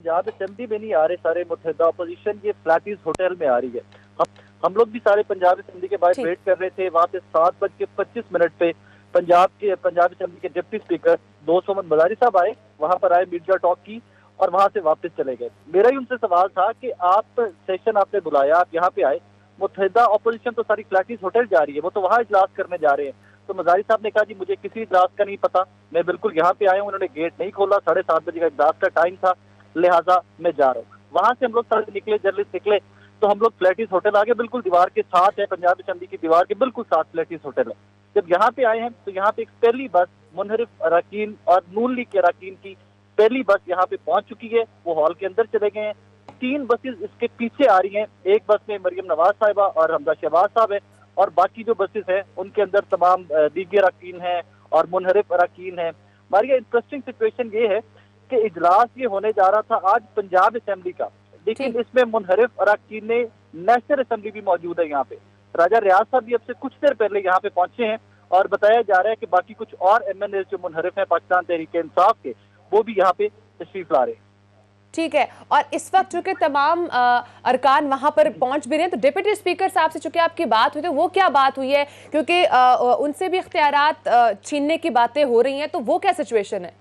Punjab assembly में नहीं आ रहे सारे मुत्तहिदा अपोजिशन, ये फ्लैटीज होटल में आ रही है। हम लोग भी सारे पंजाब असेंबली के बाहर वेट कर रहे थे। वहाँ पे 7:25 पे पंजाब असेंबली के डिप्टी स्पीकर दोस्त मोहम्मद मजारी साहब आए, वहाँ पर आए, मीडिया टॉक की और वहाँ से वापस चले गए। मेरा ही उनसे सवाल था कि आप सेशन आपने बुलाया, आप यहाँ पे आए, मुत्तहिदा अपोजिशन तो सारी फ्लैटीज होटल जा रही है, वो तो वहाँ इजलास करने जा रहे हैं। तो मजारी साहब ने कहा जी मुझे किसी इजलास का नहीं पता, मैं बिल्कुल यहाँ पे आया हूँ, उन्होंने गेट नहीं खोला, 7:30 बजे का इजलास का टाइम था, लिहाजा मैं जा रहा हूँ। वहां से हम लोग सारे निकले, जर्नलिस्ट निकले, तो हम लोग फ्लैटीज होटल आ गए, बिल्कुल दीवार के साथ है, पंजाब असेंबली की दीवार के बिल्कुल साथ फ्लैटीज होटल है। जब यहाँ पे आए हैं तो यहाँ पे एक पहली बस मुनहरिफ अरकान और नून लीग के अरकान की पहली बस यहाँ पे पहुंच चुकी है, वो हॉल के अंदर चले गए हैं। 3 बसेस इसके पीछे आ रही हैं, एक बस में मरियम नवाज साहिबा और हमजा शहबाज साहब है, और बाकी जो बसेस हैं उनके अंदर तमाम दीगर अरकान है और मुनहरिफ अरकान है। हमारी इंटरेस्टिंग सिचुएशन ये है कि इजलास ये होने जा रहा था आज पंजाब असेंबली का, लेकिन इसमें मुनहरिफ अरकान ने नेशनल असेंबली भी मौजूद है यहाँ पे। राजा रियाज साहब भी अब से कुछ देर पहले यहाँ पे पहुंचे हैं और बताया जा रहा है कि बाकी कुछ और MNA जो मुनहरिफ हैं पाकिस्तान तहरीक इंसाफ के, वो भी यहाँ पे तशरीफ ला रहे हैं। ठीक है, और इस वक्त चूंकि तमाम अरकान वहां पर पहुंच भी रहे हैं, तो डिप्टी स्पीकर साहब से चूंकि आपकी बात हुई, तो वो क्या बात हुई है, क्योंकि उनसे भी इख्तियारात छीनने की बातें हो रही हैं, तो वो क्या सिचुएशन है?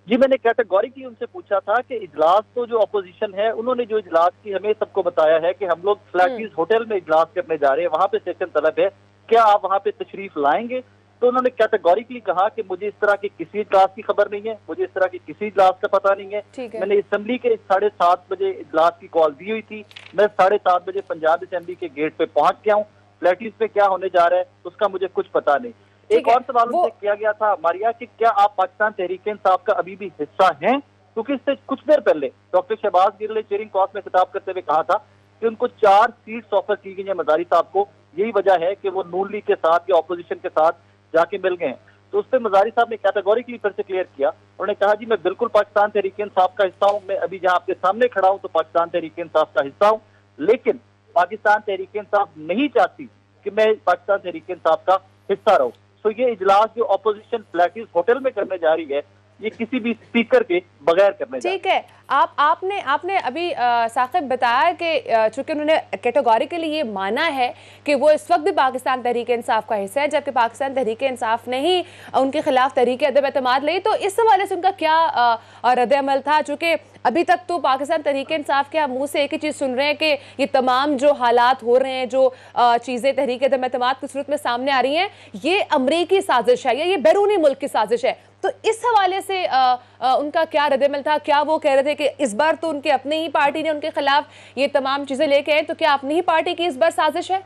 जी मैंने कैटेगोरिकली उनसे पूछा था कि इजलास तो जो अपोजिशन है उन्होंने जो इजलास की हमें सबको बताया है कि हम लोग फ्लैटीज होटल में इजलास करने जा रहे हैं, वहां पे सेशन तलब है, क्या आप वहां पे तशरीफ लाएंगे? तो उन्होंने कैटेगोरिकली कहा कि मुझे इस तरह की किसी इजलास की खबर नहीं है, मुझे इस तरह की किसी इजलास का पता नहीं है। मैंने असेंबली के 7:30 बजे इजलास की कॉल दी हुई थी, मैं 7:30 बजे पंजाब असेंबली के गेट पे पहुंच गया हूँ, फ्लैटीज पे क्या होने जा रहा है उसका मुझे कुछ पता नहीं। एक और सवाल उनसे किया गया था मारिया कि क्या आप पाकिस्तान तहरीक इंसाफ का अभी भी हिस्सा हैं, क्योंकि इससे कुछ देर पहले डॉक्टर शहबाज गिल ने चेयरिंग कॉज में खिताब करते हुए कहा था कि उनको 4 सीट्स ऑफर की गई है मजारी साहब को, यही वजह है कि वो नून लीग के साथ या ऑपोजिशन के साथ जाके मिल गए हैं। तो उस पर मजारी साहब ने कैटेगोरिकली फिर से क्लियर किया, उन्होंने कहा जी मैं बिल्कुल पाकिस्तान तहरीक इंसाफ का हिस्सा हूँ, मैं अभी जहाँ आपके सामने खड़ा हूँ तो पाकिस्तान तहरीक इंसाफ का हिस्सा हूँ, लेकिन पाकिस्तान तहरीक इंसाफ नहीं चाहती कि मैं पाकिस्तान तहरीक इंसाफ का हिस्सा रहूं। तो ये इजलास जो अपोजिशन फ्लैटीज होटल में करने जा रही है, ये किसी भी स्पीकर के बगैर करने जा रही है। ठीक है, आपने अभी साकिब बताया कि चूंकि उन्होंने कैटेगोरिकली ये माना है कि वो इस वक्त भी पाकिस्तान तहरीक इंसाफ का हिस्सा है, जबकि पाकिस्तान तहरीक इंसाफ ने ही उनके खिलाफ तहरीक अदम एतमाद ली, तो इस हवाले से उनका क्या रद्द-ए-अमल था? चूंकि अभी तक तो पाकिस्तान तहरीक इंसाफ के मुंह से एक ही चीज़ सुन रहे हैं कि ये तमाम जो हालात हो रहे हैं, जो चीज़ें तहरीक अदम एतमाद की सूरत में सामने आ रही हैं, ये अमरीकी साजिश है या ये बैरूनी मुल्क की साजिश है। तो इस हवाले से उनका क्या रद्द-ए-अमल था? क्या वो कह रहे थे कि इस बार तो उनके अपनी ही पार्टी ने उनके खिलाफ ये तमाम चीजें लेके आए, तो क्या अपनी ही पार्टी की इस बार साजिश है?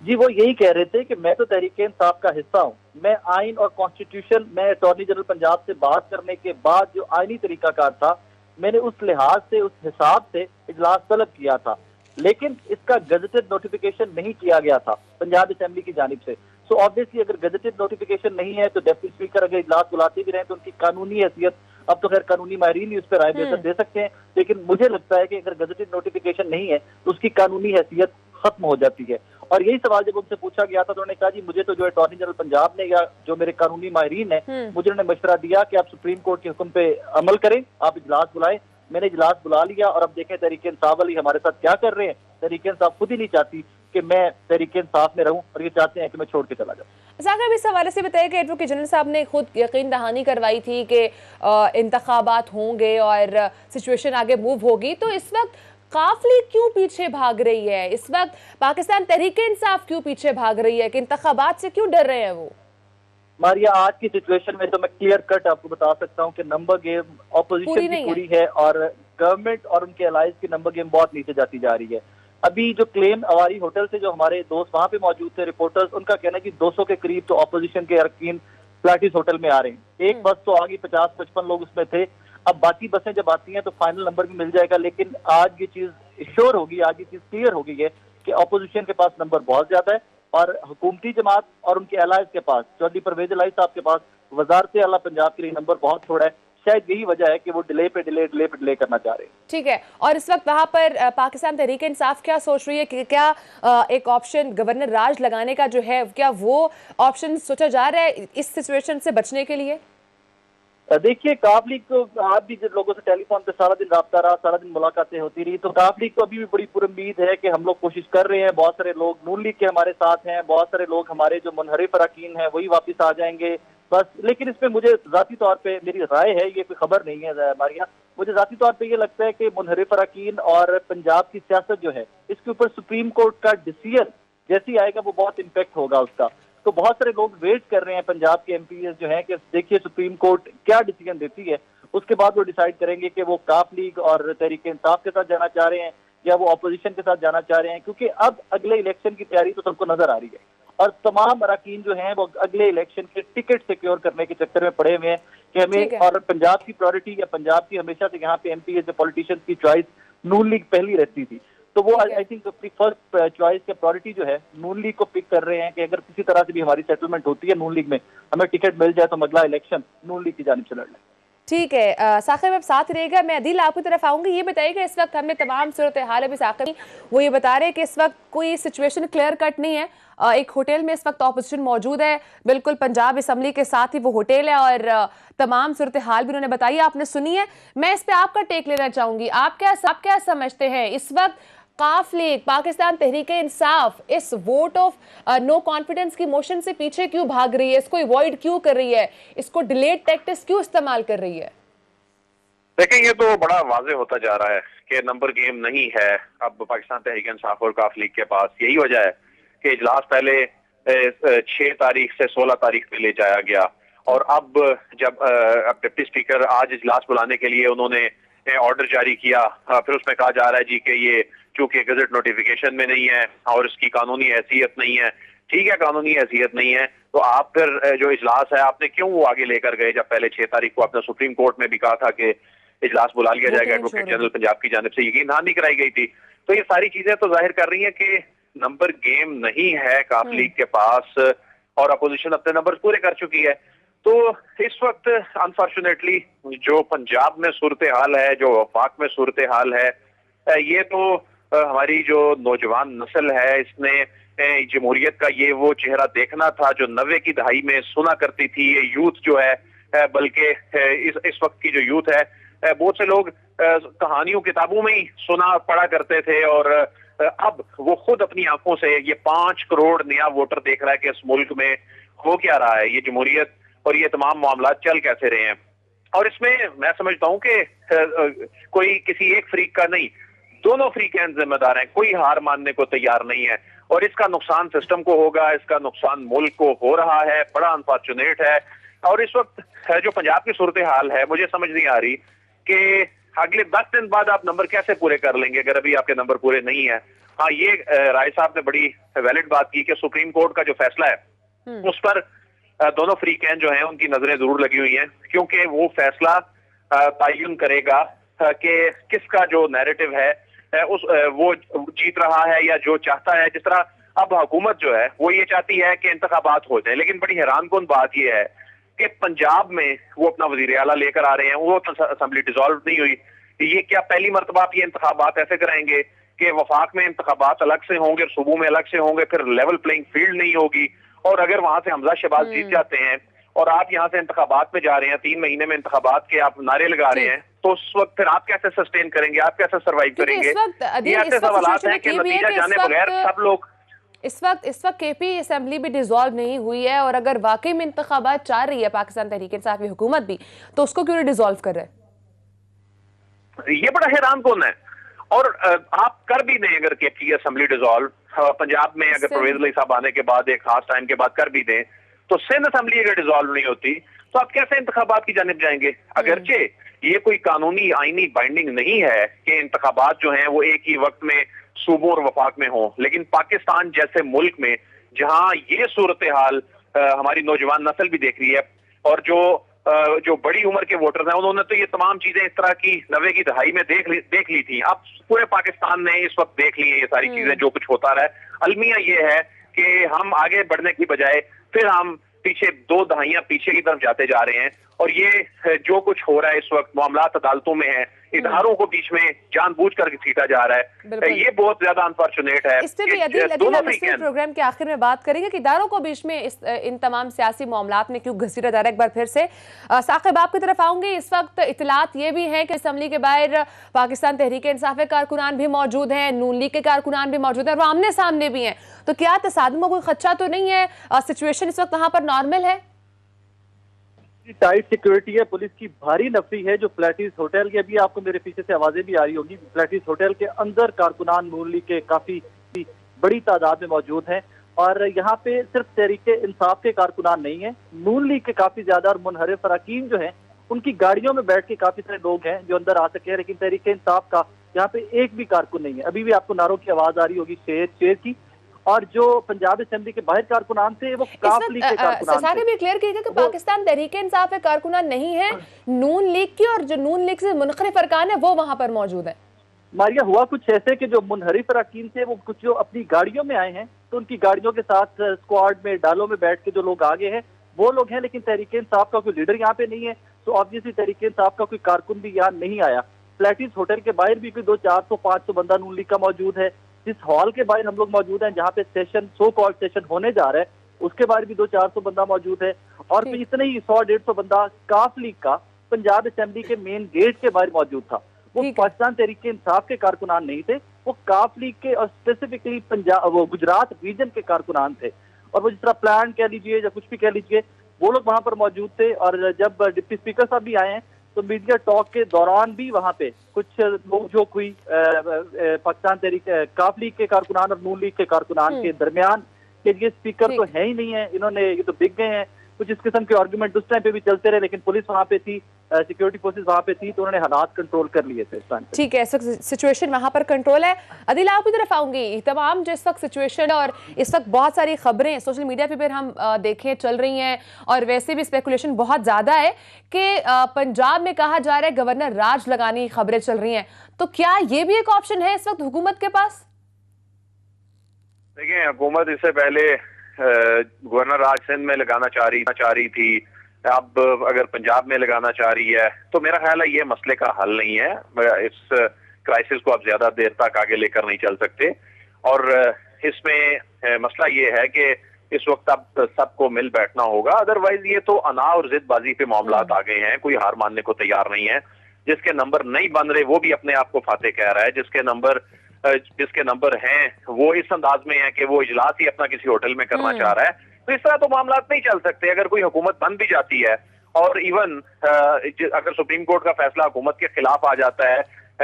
जी वो यही कह रहे थे कि मैं तो तहरीक इंसाफ का हिस्सा हूँ, मैं आइन और कॉन्स्टिट्यूशन, मैं अटॉर्नी जनरल पंजाब से बात करने के बाद जो आइनी तरीकाकार था, मैंने उस लिहाज से, उस हिसाब से इजलास तलब किया था, लेकिन इसका गजटेड नोटिफिकेशन नहीं किया गया था पंजाब असेंबली की जानिब से। सो ऑब्वियसली अगर गजटेड नोटिफिकेशन नहीं है तो डिप्टी स्पीकर अगर इजलास बुलाते भी रहे तो उनकी कानूनी हैसियत, अब तो खैर कानूनी माहिरीन ही उस पर राय बेहतर दे सकते हैं, लेकिन मुझे लगता है कि अगर गजटेड नोटिफिकेशन नहीं है तो उसकी कानूनी हैसियत खत्म हो जाती है। और यही सवाल जब उनसे पूछा गया था तो उन्होंने कहा जी मुझे तो जो अटॉर्नी जनरल पंजाब ने या जो मेरे कानूनी माहिरीन है, मुझे उन्होंने मशवरा दिया कि आप सुप्रीम कोर्ट के हुक्म पे अमल करें, आप इजलास बुलाएं। मैंने इजलास बुला लिया और अब देखें तहरीक इंसाफ वाली हमारे साथ क्या कर रहे हैं। तहरीक इंसाफ खुद ही नहीं चाहती कि मैं तहरीक इंसाफ में रहूं और ये चाहते हैं कि मैं छोड़ के चला जाऊं। साकिब इस हवाले से बताया कि एडवोकेट जनरल साहब ने खुद यकीन दहानी करवाई थी कि इंतखाबात होंगे और सिचुएशन आगे मूव होगी, तो इस वक्त काफिली क्यों पीछे भाग रही है? इस वक्त पाकिस्तान तहरीक इंसाफ क्यों पीछे भाग रही है कि इंतखाबात से क्यों डर रहे हैं वो? मारिया आज की सिचुएशन में तो मैं क्लियर कट आपको बता सकता हूँ कि नंबर गेम ऑपोजिशन की पूरी है और गवर्नमेंट और उनके अलायंस की नंबर गेम बहुत नीचे जाती जा रही है। अभी जो क्लेम अवारी होटल से जो हमारे दोस्त वहां पे मौजूद थे रिपोर्टर्स, उनका कहना है कि 200 के करीब तो ऑपोजिशन के अरकान फ्लैटीज होटल में आ रहे हैं। एक बस तो आगे 50-55 लोग उसमें थे, अब बाकी बसें जब आती हैं तो फाइनल नंबर भी मिल जाएगा, लेकिन आज ये चीज श्योर होगी, आज ये चीज क्लियर हो गई है कि ऑपोजिशन के पास नंबर बहुत ज्यादा है और हुकूमती जमात और उनके अलायंस के पास, चौधरी परवेज इलाही साहब के पास वजारत आला पंजाब के लिए नंबर बहुत थोड़ा है। शायद यही वजह है कि वो डिले पे डिले करना चाह रहे हैं। ठीक है, और इस वक्त वहां पर पाकिस्तान तहरीक इंसाफ क्या सोच रही है कि क्या एक ऑप्शन गवर्नर राज लगाने का जो है, क्या वो ऑप्शन सोचा जा रहा है इस सिचुएशन से बचने के लिए? देखिए, काफ लीग को आप भी जिन लोगों से टेलीफोन पे सारा दिन राब्ता रहा, सारा दिन मुलाकातें होती रही, तो काफ लीग को अभी भी बड़ी पुरुम्मीद है कि हम लोग कोशिश कर रहे हैं। बहुत सारे लोग नून लीग के हमारे साथ हैं, बहुत सारे लोग हमारे जो मुनहरिफ अरकान हैं वही वापस आ जाएंगे बस। लेकिन इसमें मुझे जाती तौर पे मेरी राय है, ये कोई खबर नहीं है मारिया, मुझे जाती तौर पे ये लगता है कि मुनहरिफ अरकान और पंजाब की सियासत जो है इसके ऊपर सुप्रीम कोर्ट का डिसीजन जैसी आएगा वो बहुत इम्पैक्ट होगा उसका। तो बहुत सारे लोग वेट कर रहे हैं, पंजाब के एमपीएस जो हैं, कि देखिए सुप्रीम कोर्ट क्या डिसीजन देती है, उसके बाद वो डिसाइड करेंगे कि वो काफ लीग और तहरीक इंसाफ के साथ जाना चाह रहे हैं या वो अपोजिशन के साथ जाना चाह रहे हैं। क्योंकि अब अगले इलेक्शन की तैयारी तो सबको नजर आ रही है और तमाम अरकान जो हैं वो अगले इलेक्शन के टिकट सिक्योर करने के चक्कर में पड़े हुए हैं कि हमें, और पंजाब की प्रायोरिटी या पंजाब की हमेशा से यहाँ पे एमपीएस या पॉलिटिशियंस की चॉइस नून लीग पहली रहती थी, तो वो आई थिंक अपनी फर्स्ट चॉइस या प्रायोरिटी जो है नून लीग को पिक कर रहे हैं कि अगर किसी तरह से भी हमारी सेटलमेंट होती है नून लीग में, हमें टिकट मिल जाए तो अगला इलेक्शन नून लीग की जानिब से लड़ लें। ठीक है साकिब, अब साथ रहेगा। मैं अदील आपकी तरफ आऊंगी। ये बताइएगा, इस वक्त हमने तमाम सूरत हाल अभी साकिब वो ये बता रहे हैं कि इस वक्त कोई सिचुएशन क्लियर कट नहीं है। एक होटल में इस वक्त ऑपोजिशन मौजूद है, बिल्कुल पंजाब असम्बली के साथ ही वो होटल है, और तमाम सूरत हाल भी उन्होंने बताई, आपने सुनी है। मैं इस पे आपका टेक लेना चाहूंगी। आप क्या समझते हैं इस वक्त काफ लीग पाकिस्तान तहरीक इंसाफ इस वोट ऑफ नो कॉन्फिडेंस की मोशन से पीछे क्यों भाग रही है, इसको अवॉइड क्यों कर रही है, इसको डिलेड टैक्टिक्स क्यों इस्तेमाल कर रही है? देखें, ये तो बड़ा वाजे होता जा रहा है कि नंबर गेम नहीं है अब पाकिस्तान तहरीक इंसाफ और काफ लीग के पास। यही वजह है कि इजलास पहले 6 तारीख से 16 तारीख पे ले जाया गया, और अब जब डिप्टी स्पीकर आज इजलास बुलाने के लिए उन्होंने ऑर्डर जारी किया, फिर उसमें कहा जा रहा है जी कि ये चूंकि गजट नोटिफिकेशन में नहीं है और इसकी कानूनी हैसियत नहीं है। ठीक है, कानूनी हैसियत नहीं है तो आप फिर जो इजलास है आपने क्यों वो आगे लेकर गए, जब पहले 6 तारीख को आपने सुप्रीम कोर्ट में भी कहा था कि इजलास बुला लिया जाएगा, एडवोकेट जनरल पंजाब की जानिब से यकीन दहानी कराई गई थी। तो ये सारी चीजें तो जाहिर कर रही हैं कि नंबर गेम नहीं है काफ लीग के पास और अपोजिशन अपने नंबर पूरे कर चुकी है। तो इस वक्त अनफॉर्चुनेटली जो पंजाब में सूरत हाल है, जो वफाक में सूरत हाल है, ये तो हमारी जो नौजवान नस्ल है इसने जमहूरियत का ये वो चेहरा देखना था जो 90 की दहाई में सुना करती थी। ये यूथ जो है, बल्कि इस वक्त की जो यूथ है, बहुत से लोग कहानियों किताबों में ही सुना पढ़ा करते थे, और अब वो खुद अपनी आंखों से ये 5 करोड़ नया वोटर देख रहा है कि इस मुल्क में हो क्या रहा है, ये जमहूरियत और ये तमाम मामला चल कैसे रहे हैं। और इसमें मैं समझता हूं कि कोई किसी एक फ्रीक का नहीं, दोनों फ्रीकैन जिम्मेदार हैं, कोई हार मानने को तैयार नहीं है, और इसका नुकसान सिस्टम को होगा, इसका नुकसान मुल्क को हो रहा है, बड़ा अनफॉर्चुनेट है। और इस वक्त जो पंजाब की सूरत हाल है, मुझे समझ नहीं आ रही कि अगले 10 दिन बाद आप नंबर कैसे पूरे कर लेंगे अगर अभी आपके नंबर पूरे नहीं है। हाँ, ये राय साहब ने बड़ी वैलिड बात की कि सुप्रीम कोर्ट का जो फैसला है उस पर दोनों फ्रीकैन जो हैं उनकी नजरें जरूर लगी हुई हैं, क्योंकि वो फैसला तयन करेगा कि किसका जो नैरेटिव है वो जीत रहा है या जो चाहता है। जिस तरह अब हुकूमत जो है वो ये चाहती है कि इंतखाबात हो जाए, लेकिन बड़ी हैरानकुन बात ये है कि पंजाब में वो अपना वजीर आला लेकर आ रहे हैं, वो असेंबली डिसॉल्व नहीं हुई। ये क्या पहली मरतबा आप ये इंतखाबात ऐसे कराएंगे कि वफाक में इंतखाबात अलग से होंगे, सूबों में अलग से होंगे, फिर लेवल प्लेइंग फील्ड नहीं होगी। और अगर वहां से हमजा शहबाज जीत जाते हैं और आप यहाँ से इंतखाबात में जा रहे हैं, 3 महीने में इंतखाबात के आप नारे लगा रहे हैं, तो उस वक्त फिर आप कैसे सस्टेन करेंगे, आप कैसे सर्वाइव करेंगे? ये ऐसे सवालात हैं कि नतीजा जाने बगैर सब लोग इस वक्त केपी असेंबली भी डिसॉल्व नहीं हुई है, और अगर वाकई में इंतखाबात चाह रही है पाकिस्तान तहरीक इंसाफ की हुकूमत भी, तो उसको क्यों डिसॉल्व कर रहे हैं? ये बड़ा हैरान कौन है। और आप कर भी दें अगर केपी असेंबली डिसॉल्व पंजाब में, अगर परवेज अली साहब आने के बाद एक खास टाइम के बाद कर भी दें, तो सिंध असेंबली अगर डिसॉल्व नहीं होती तो आप कैसे इंतखाबात की जानिब जाएंगे? अगरचे ये कोई कानूनी आईनी बाइंडिंग नहीं है कि इंतखाबात जो हैं वो एक ही वक्त में सूबों और वफाक में हो, लेकिन पाकिस्तान जैसे मुल्क में जहां ये सूरत हाल हमारी नौजवान नस्ल भी देख रही है, और जो बड़ी उम्र के वोटर्स हैं उन्होंने तो ये तमाम चीजें इस तरह की 90 की दहाई में देख ली थी, अब पूरे पाकिस्तान ने इस वक्त देख ली है ये सारी चीजें जो कुछ होता रहा है। अलमिया ये है कि हम आगे बढ़ने की बजाय फिर हम पीछे 2 दहाइयां पीछे की तरफ जाते जा रहे हैं, और ये जो कुछ हो रहा है इस वक्त मामलात अदालतों में है, इदारों को बीच में जानबूझकर घसीटा जा रहा है। ये बहुत ज्यादा अनफॉर्चुनेट है। इस पे भी अदील प्रोग्राम के आखिर में बात करेंगे कि इदारों को बीच में इन तमाम सियासी मामलात में क्यों घसीटा जा रहा है। एक बार फिर से साकिब आपकी तरफ आऊंगी। इस वक्त इतलात ये भी है कि असम्बली के बाहर पाकिस्तान तहरीक इंसाफ के कारकुनान भी मौजूद हैं, नून लीग के कारकुनान भी मौजूद हैं और वो आमने सामने भी हैं। तो क्या तसादुम का कोई खदशा तो नहीं है? सिचुएशन इस वक्त वहां पर नॉर्मल है? टाइट सिक्योरिटी है, पुलिस की भारी नफरी है। जो फ्लैटिस होटल के, अभी आपको मेरे पीछे से आवाजें भी आ रही होगी, फ्लैटिस होटल के अंदर कारकुनान नून लीग के काफी बड़ी तादाद में मौजूद हैं और यहाँ पे सिर्फ तहरीके इंसाफ के कारकुनान नहीं है, नून लीग के काफी ज्यादा और मुनहरिफ अरकान जो हैं उनकी गाड़ियों में बैठ के काफी सारे लोग हैं जो अंदर आ सके हैं, लेकिन तहरीके इंसाफ का यहाँ पे एक भी कारकुन नहीं है। अभी भी आपको नारों की आवाज आ रही होगी शेर की। और जो पंजाब असेंबली के बाहर कारकुनान थे वो काफ लीग के कारकुनान थे। भी क्लियर कीजिए कि पाकिस्तान तहरीक इंसाफ के कारकुनान नहीं है, नून लीग की और जो नून लीग से मुनखरिफ अरकान है वो वहां पर मौजूद है। मारिया, हुआ कुछ ऐसे कि जो मुनहरिफ अरकान थे वो कुछ जो अपनी गाड़ियों में आए हैं तो उनकी गाड़ियों के साथ स्क्वाड में डालों में बैठ के जो लोग आगे हैं वो लोग हैं, लेकिन तहरीक इंसाफ का कोई लीडर यहाँ पे नहीं है। तो ऑब्वियसली तहरीक इंसाफ का कोई कारकुन भी यहाँ नहीं आया। फ्लैटिस होटल के बाहर भी कोई 200-400-500 बंदा नून लीग का मौजूद है। जिस हॉल के बाहर हम लोग मौजूद हैं जहाँ पे सेशन सो कॉल्ड सेशन होने जा रहा है उसके बाहर भी 200-400 बंदा मौजूद है और फिर इतने ही 100-150 बंदा काफ लीग का पंजाब असेंबली के मेन गेट के बाहर मौजूद था। वो पाकिस्तान तहरीक इंसाफ के कारकुनान नहीं थे, वो काफ लीग के और स्पेसिफिकली पंजाब वो गुजरात रीजन के कारकुनान थे। और वो जिस तरह प्लान कह लीजिए या कुछ भी कह लीजिए वो लोग वहां पर मौजूद थे। और जब डिप्टी स्पीकर साहब भी आए हैं तो मीडिया टॉक के दौरान भी वहां पे कुछ लोग जो कोई पाकिस्तान तहरीक काफ लीग के कारकुनान और नून लीग के कारकुनान के दरमियान के ये स्पीकर तो है ही नहीं है, इन्होंने ये तो बिक गए हैं। कुछ इस किस्म के आर्गुमेंट उस टाइम पे भी चलते रहे, लेकिन पुलिस वहां पे थी, सिक्योरिटी फोर्सेस वहां पे थी, तो उन्होंने हालात कंट्रोल कर लिए थे इस टाइम। ठीक है, इस वक्त सिचुएशन वहां पर कंट्रोल है। अदील आपकी तरफ आऊंगी। तमाम जो इस वक्त सिचुएशन और इस वक्त बहुत सारी खबरें सोशल मीडिया पे फिर हम देखें चल रही हैं और वैसे भी स्पेकुलेशन बहुत ज्यादा है कि पंजाब में कहा जा रहा है गवर्नर राज लगाने की खबरें चल रही हैं। तो क्या ये भी एक ऑप्शन है इस वक्त हुकूमत के पास? देखिए, हुकूमत इससे पहले गवर्नर राज सिंध में लगाना चाह रही थी, अब अगर पंजाब में लगाना चाह रही है तो मेरा ख्याल है ये मसले का हल नहीं है। इस क्राइसिस को अब ज्यादा देर तक आगे लेकर नहीं चल सकते और इसमें मसला ये है कि इस वक्त अब सबको मिल बैठना होगा, अदरवाइज ये तो अना और जिदबाजी पे मामलात आ गए हैं। कोई हार मानने को तैयार नहीं है। जिसके नंबर नहीं बन रहे वो भी अपने आप को फाते कह रहा है, जिसके नंबर हैं वो इस अंदाज में है कि वो इजलास ही अपना किसी होटल में करना चाह रहा है। तो इस तरह तो मामलात नहीं चल सकते। अगर कोई हुकूमत बन भी जाती है और इवन अगर सुप्रीम कोर्ट का फैसला हुकूमत के खिलाफ आ जाता है,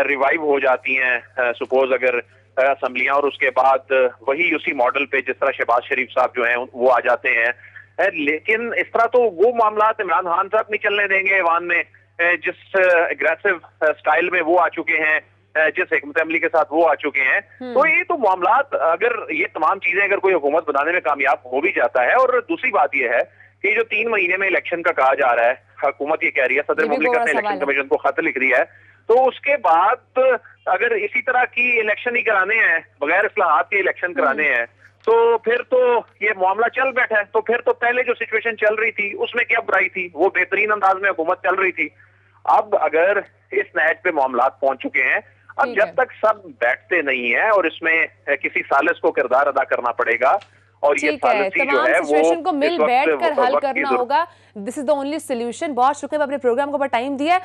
रिवाइव हो जाती हैं सपोज अगर असम्बलियां, और उसके बाद वही उसी मॉडल पे जिस तरह शहबाज शरीफ साहब जो हैं वो आ जाते हैं, लेकिन इस तरह तो वो मामलात इमरान खान साहब नहीं चलने देंगे ईवान में। जिस एग्रेसिव स्टाइल में वो आ चुके हैं, जिस हिकमत अमली के साथ वो आ चुके हैं, तो ये तो मामलात, अगर ये तमाम चीजें अगर कोई हुकूमत बनाने में कामयाब हो भी जाता है। और दूसरी बात ये है कि जो 3 महीने में इलेक्शन का कहा जा रहा है, हुकूमत ये कह रही है, सदर मुमलिकत ने इलेक्शन कमीशन को खत लिख दिया है, तो उसके बाद अगर इसी तरह की इलेक्शन ही कराने हैं, बगैर इस्लाहात के इलेक्शन कराने हैं, तो फिर तो ये मामला चल बैठा है। तो फिर तो पहले जो सिचुएशन चल रही थी उसमें क्या बुराई थी, वो बेहतरीन अंदाज में हुकूमत चल रही थी। अब अगर इस नहज पे मामलात पहुंच चुके हैं, अब जब तक सब बैठते नहीं है और इसमें किसी सालिस को किरदार अदा करना पड़ेगा और ये सालिसी जो है सिचुएशन को मिल बैठ कर हल करना होगा। This is the only solution. बहुत शुक्रिया, अपने प्रोग्राम को टाइम दिया।